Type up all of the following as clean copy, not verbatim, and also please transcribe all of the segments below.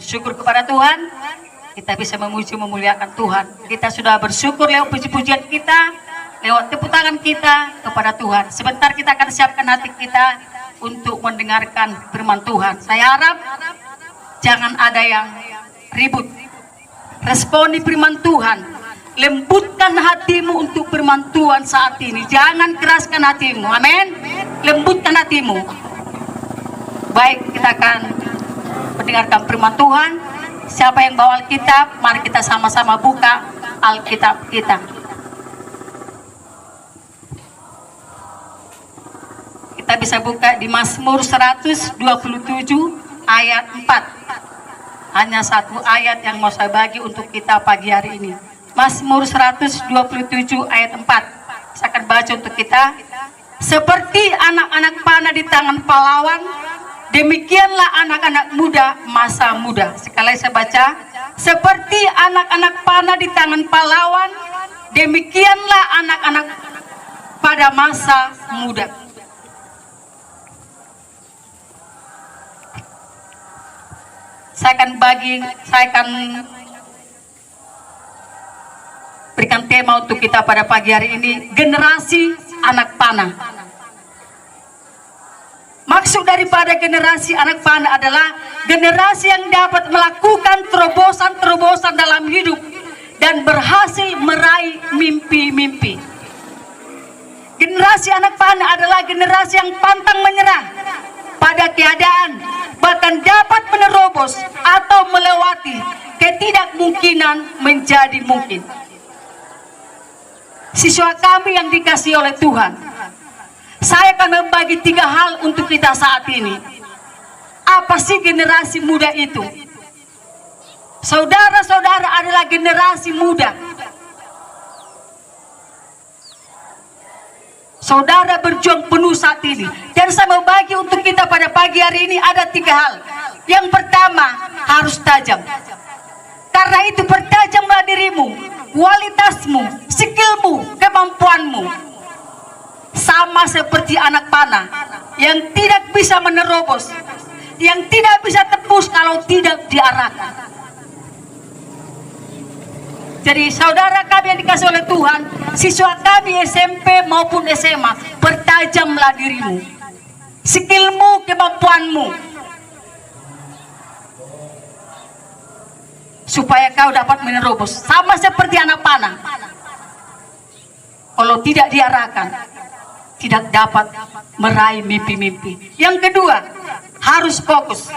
bersyukur kepada Tuhan, kita bisa memuji memuliakan Tuhan. Kita sudah bersyukur lewat puji-pujian kita, lewat tepuk tangan kita kepada Tuhan. Sebentar kita akan siapkan hati kita untuk mendengarkan firman Tuhan. Saya harap jangan ada yang ribut. Responi firman Tuhan. Lembutkan hatimu untuk firman Tuhan saat ini. Jangan keraskan hatimu. Amin. Lembutkan hatimu. Baik, kita akan mendengarkan firman Tuhan. Siapa yang bawa Alkitab, mari kita sama-sama buka Alkitab kita. Kita bisa buka di Mazmur 127 ayat 4. Hanya satu ayat yang mau saya bagi untuk kita pagi hari ini. Mazmur 127 ayat 4. Saya akan baca untuk kita. Seperti anak-anak panah di tangan pahlawan, demikianlah anak-anak muda masa muda. Sekali saya baca, seperti anak-anak panah di tangan pahlawan, demikianlah anak-anak pada masa muda. Saya akan berikan tema untuk kita pada pagi hari ini, generasi anak panah. Maksud daripada generasi anak panah adalah generasi yang dapat melakukan terobosan-terobosan dalam hidup dan berhasil meraih mimpi-mimpi. Generasi anak panah adalah generasi yang pantang menyerah pada keadaan, bahkan dapat menerobos atau melewati ketidakmungkinan menjadi mungkin. Siswa kami yang dikasihi oleh Tuhan, saya akan membagi 3 hal untuk kita saat ini. Apa sih generasi muda itu? Saudara-saudara adalah generasi muda. Saudara berjuang penuh saat ini. Dan saya mau bagi untuk kita pada pagi hari ini ada 3 hal. Yang pertama, harus tajam. Karena itu pertajamlah dirimu, kualitasmu, skillmu, kemampuanmu. Sama seperti anak panah yang tidak bisa menerobos, yang tidak bisa tembus kalau tidak diarahkan. Jadi saudara kami yang dikasih oleh Tuhan, siswa kami SMP maupun SMA, pertajamlah dirimu, skillmu, kemampuanmu, supaya kau dapat menerobos. Sama seperti anak panah, kalau tidak diarahkan, tidak dapat meraih mimpi-mimpi. Yang kedua, harus fokus.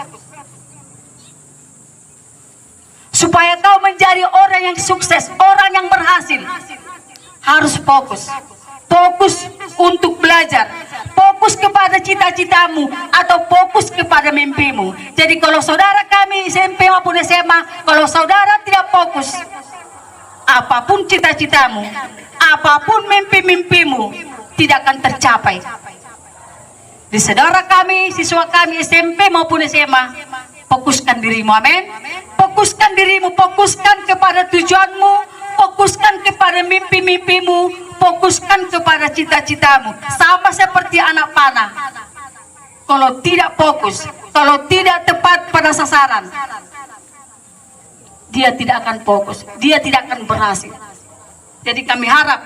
Supaya kau menjadi orang yang sukses, orang yang berhasil, harus fokus. Fokus untuk belajar, fokus kepada cita-citamu, atau fokus kepada mimpimu. Jadi kalau saudara kami SMP maupun SMA, kalau saudara tidak fokus, apapun cita-citamu, apapun mimpi-mimpimu, tidak akan tercapai. Di saudara kami, siswa kami SMP maupun SMA, fokuskan dirimu, amin. Fokuskan dirimu, fokuskan kepada tujuanmu, fokuskan kepada mimpi-mimpimu, fokuskan kepada cita-citamu. Sama seperti anak panah, kalau tidak fokus, kalau tidak tepat pada sasaran, dia tidak akan fokus, dia tidak akan berhasil. Jadi kami harap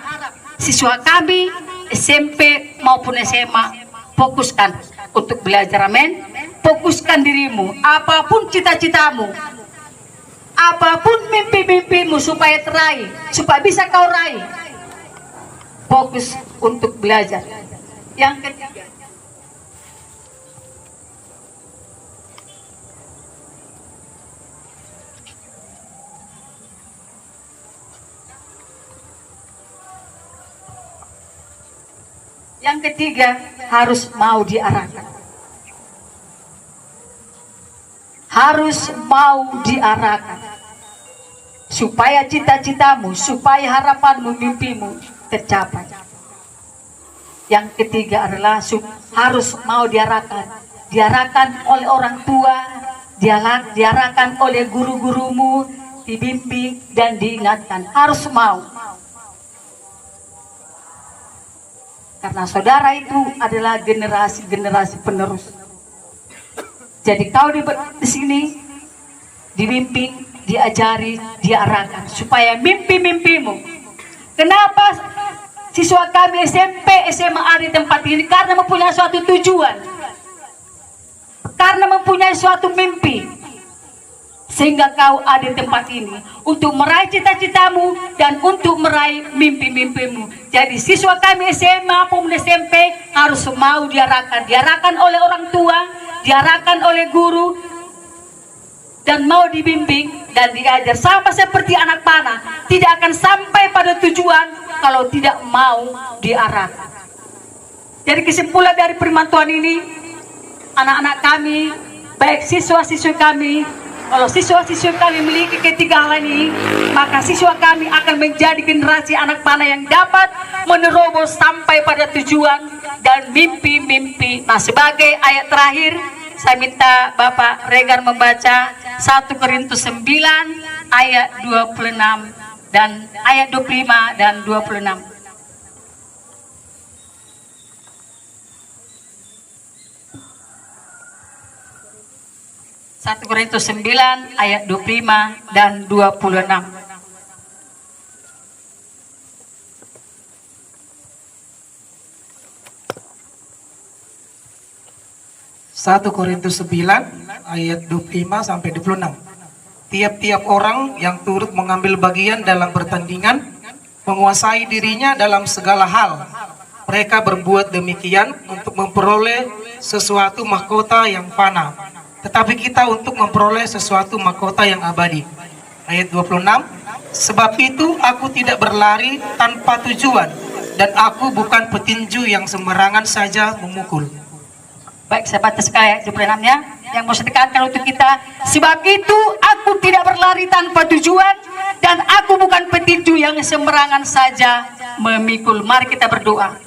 siswa kami SMP maupun SMA, fokuskan untuk belajar, amin. Fokuskan dirimu, apapun cita-citamu, apapun mimpi-mimpimu, supaya teraih, supaya bisa kau raih, fokus untuk belajar. Yang ketiga, harus mau diarahkan. Harus mau diarahkan supaya cita-citamu, supaya harapanmu, mimpimu tercapai. Yang ketiga adalah harus mau diarahkan. Diarahkan oleh orang tua, diarahkan oleh guru-gurumu, dibimbing dan diingatkan. Harus mau. Karena saudara itu adalah generasi-generasi penerus. Jadi kau di sini dibimbing, diajari, diarahkan supaya mimpi-mimpimu. Kenapa siswa kami SMP, SMA ada di tempat ini? Karena mempunyai suatu tujuan, karena mempunyai suatu mimpi, sehingga kau ada di tempat ini untuk meraih cita-citamu dan untuk meraih mimpi-mimpimu. Jadi siswa kami SMA maupun SMP harus mau diarahkan oleh orang tua, diarahkan oleh guru, dan mau dibimbing dan diajar. Sama seperti anak panah, tidak akan sampai pada tujuan kalau tidak mau diarahkan. Jadi kesimpulan dari firman Tuhan ini, anak-anak kami, baik siswa-siswa kami, kalau siswa-siswa kami memiliki ketiga hal ini, maka siswa kami akan menjadi generasi anak panah yang dapat menerobos sampai pada tujuan dan mimpi-mimpi. Nah, sebagai ayat terakhir, saya minta Bapak Regar membaca 1 Korintus 9 ayat 26 dan ayat 25 dan 26. 1 Korintus 9 ayat 25 dan 26. Satu Korintus 9 ayat 25 sampai 26. Tiap-tiap orang yang turut mengambil bagian dalam pertandingan menguasai dirinya dalam segala hal. Mereka berbuat demikian untuk memperoleh sesuatu mahkota yang fana, tetapi kita untuk memperoleh sesuatu mahkota yang abadi. Ayat 26. Sebab itu aku tidak berlari tanpa tujuan, dan aku bukan petinju yang sembarangan saja memukul. Baik, saya baca sekali ayat 26-nya yang mau saya tekankan untuk kita. Sebab itu aku tidak berlari tanpa tujuan, dan aku bukan petinju yang sembarangan saja memikul. Mari kita berdoa.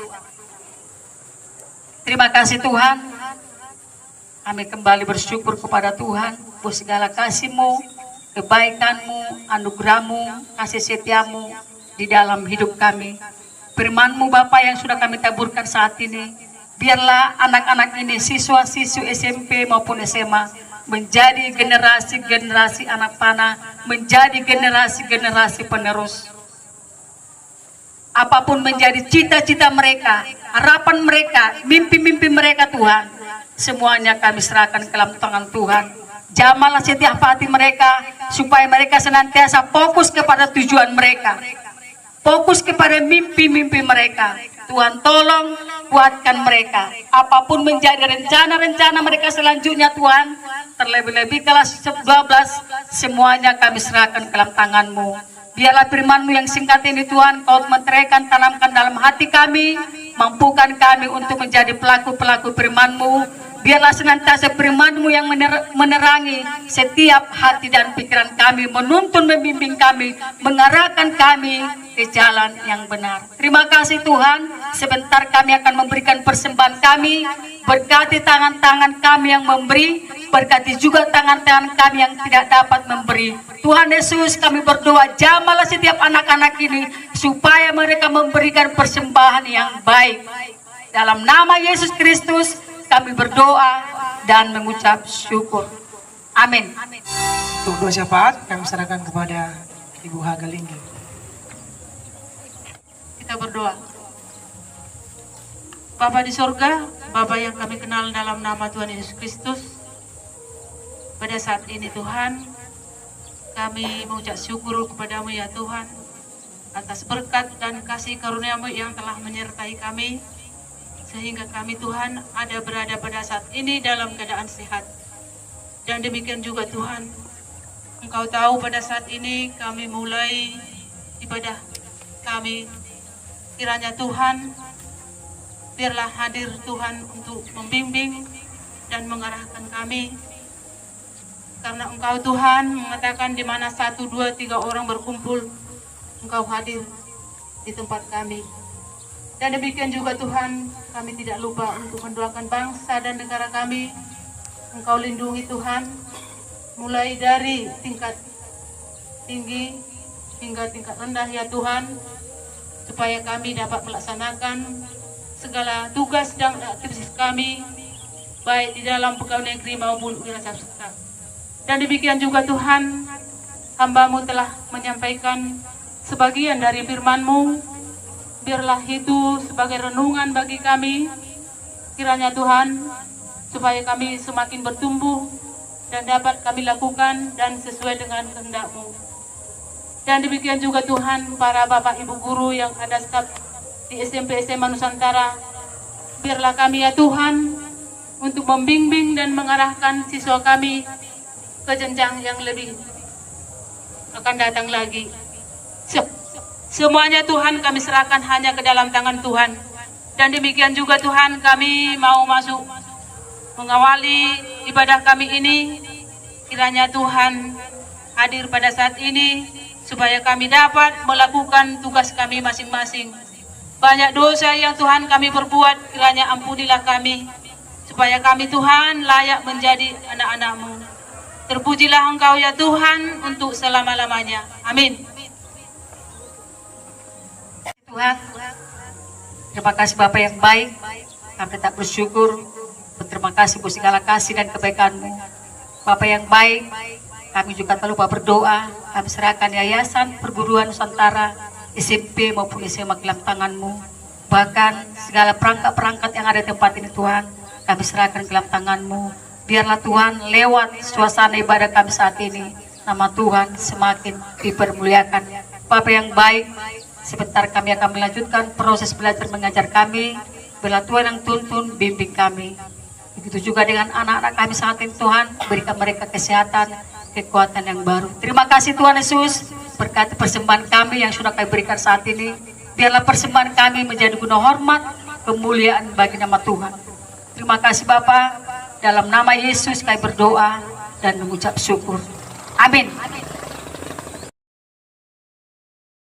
Terima kasih Tuhan, kami kembali bersyukur kepada Tuhan buat segala kasih-Mu, kebaikan-Mu, anugerah-Mu, kasih setia-Mu di dalam hidup kami. Firman-Mu Bapa yang sudah kami taburkan saat ini, biarlah anak-anak ini, siswa-siswi SMP maupun SMA, menjadi generasi-generasi anak panah, menjadi generasi-generasi penerus. Apapun menjadi cita-cita mereka, harapan mereka, mimpi-mimpi mereka Tuhan, semuanya kami serahkan ke dalam tangan Tuhan. Jamalah setiap hati mereka, supaya mereka senantiasa fokus kepada tujuan mereka, fokus kepada mimpi-mimpi mereka. Tuhan tolong kuatkan mereka. Apapun menjadi rencana-rencana mereka selanjutnya Tuhan, terlebih-lebih kelas 12, semuanya kami serahkan ke dalam tangan-Mu. Biarlah firman-Mu yang singkat ini Tuhan, Kau menteraikan, tanamkan dalam hati kami, mampukan kami untuk menjadi pelaku-pelaku firman-Mu. Biarlah senantiasa firman-Mu yang menerangi setiap hati dan pikiran kami, menuntun, membimbing kami, mengarahkan kami ke jalan yang benar. Terima kasih Tuhan, sebentar kami akan memberikan persembahan kami. Berkati tangan-tangan kami yang memberi, berkati juga tangan-tangan kami yang tidak dapat memberi. Tuhan Yesus, kami berdoa, jamalah setiap anak-anak ini supaya mereka memberikan persembahan yang baik. Dalam nama Yesus Kristus kami berdoa dan mengucap syukur. Amin. Untuk doa syafaat kami serahkan kepada Ibu Hagalinggi. Kita berdoa. Bapa di sorga, Bapa yang kami kenal dalam nama Tuhan Yesus Kristus, pada saat ini Tuhan, kami mengucap syukur kepadamu ya Tuhan, atas berkat dan kasih karunia-Mu yang telah menyertai kami, sehingga kami Tuhan ada berada pada saat ini dalam keadaan sehat. Dan demikian juga Tuhan, Engkau tahu pada saat ini kami mulai ibadah kami. Kiranya Tuhan, biarlah hadir Tuhan untuk membimbing dan mengarahkan kami. Karena Engkau Tuhan mengatakan di mana 1, 2, 3 orang berkumpul, Engkau hadir di tempat kami. Dan demikian juga Tuhan, kami tidak lupa untuk mendoakan bangsa dan negara kami. Engkau lindungi Tuhan, mulai dari tingkat tinggi hingga tingkat rendah ya Tuhan, supaya kami dapat melaksanakan segala tugas dan aktivitas kami, baik di dalam pegawai negeri maupun wira swasta. Dan demikian juga Tuhan, hamba-Mu telah menyampaikan sebagian dari firman-Mu. Biarlah itu sebagai renungan bagi kami. Kiranya Tuhan, supaya kami semakin bertumbuh dan dapat kami lakukan dan sesuai dengan kehendak-Mu. Dan demikian juga Tuhan, para Bapak Ibu Guru yang ada staf di SMP SMA Nusantara, biarlah kami ya Tuhan, untuk membimbing dan mengarahkan siswa kami ke jenjang yang lebih akan datang lagi. Semuanya Tuhan kami serahkan hanya ke dalam tangan Tuhan. Dan demikian juga Tuhan, kami mau masuk mengawali ibadah kami ini. Kiranya Tuhan hadir pada saat ini supaya kami dapat melakukan tugas kami masing-masing. Banyak dosa yang Tuhan kami perbuat, kiranya ampunilah kami, supaya kami Tuhan layak menjadi anak-anak-Mu. Terpujilah Engkau ya Tuhan untuk selama-lamanya. Amin. Tuhan, terima kasih Bapak yang baik. Kami tetap bersyukur. Berterima kasih buat segala kasih dan kebaikan-Mu. Bapak yang baik, kami juga tak lupa berdoa. Kami serahkan Yayasan Perguruan Nusantara, SMP maupun SMA ke dalam tangan-Mu. Bahkan segala perangkat-perangkat yang ada di tempat ini Tuhan, kami serahkan ke dalam tangan-Mu. Biarlah Tuhan lewat suasana ibadah kami saat ini, nama Tuhan semakin dipermuliakan. Bapak yang baik, sebentar kami akan melanjutkan proses belajar mengajar kami. Biarlah Tuhan yang tuntun, bimbing kami. Begitu juga dengan anak-anak kami saat ini Tuhan, berikan mereka kesehatan, kekuatan yang baru. Terima kasih Tuhan Yesus, berkati persembahan kami yang sudah kami berikan saat ini. Biarlah persembahan kami menjadi guna hormat, kemuliaan bagi nama Tuhan. Terima kasih Bapa, dalam nama Yesus kami berdoa dan mengucap syukur. Amin.